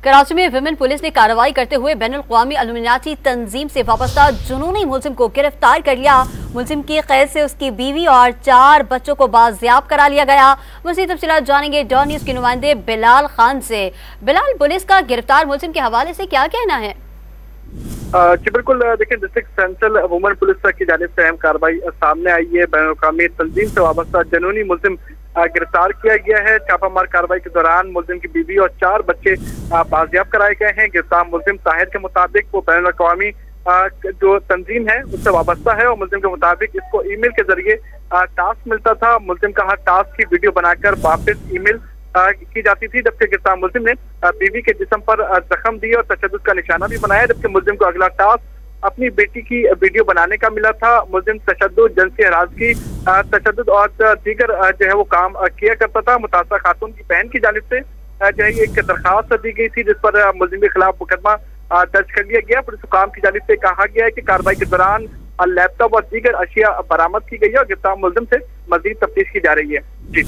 कराची में women police ने कार्रवाई करते हुए बैनुल-अक़वामी इल्यूमिनाटी तंजीम से वाबस्ता जुनूनी मुलजिम को गिरफ्तार कर लिया। मुलजिम की कैद से उसकी बीवी और 4 बच्चों को बाजियाब करा लिया गया। मज़ीद तफसीलात जानेंगे डॉन न्यूज़ के नुमाइंदे बिलाल खान से। बिलाल, पुलिस का गिरफ्तार मुलजिम के हवाले से क्या कहना है? जी बिल्कुल, देखिए डिस्ट्रिक्ट सेंट्रल वुमेन पुलिस की जानिब से अहम कार्रवाई सामने आई है। बैनुल-अक़वामी तंजीम से वाबस्ता जुनूनी मुलजिम गिरफ्तार किया गया है। छापामार कार्रवाई के दौरान मुलजिम की बीवी और 4 बच्चे बाजियाब कराए गए हैं। गिरफ्तार मुलजिम ताहिर के मुताबिक वो बैनुल-अक़वामी जो तंजीम है उससे वाबस्ता है और मुलजिम के मुताबिक इसको ईमेल के जरिए टास्क मिलता था। मुलजिम का हर टास्क की वीडियो बनाकर वापस ईमेल की जाती थी। जबकि गिरफ्तार मुलजिम ने बीवी के जिस्म पर जख्म दिए और तशद्दुद का निशाना भी बनाया। जबकि मुलजिम को अगला टास्क अपनी बेटी की वीडियो बनाने का मिला था। मुलजिम तशद्दुद, जिनसी हरासगी, तशद्दुद और दीगर जो है वो काम किया करता था। मुतासरा खातून की बहन की जानिब से जो है एक दरखास्त दी गई थी जिस पर मुलजिम के खिलाफ मुकदमा दर्ज कर लिया गया। पुलिस हुकाम की जानिब से कहा गया है कि कार्रवाई के दौरान लैपटॉप और दीगर अशिया बरामद की गई है और गिरफ्तार मुलजिम से मजीद तफ्तीश की जा रही है। जी।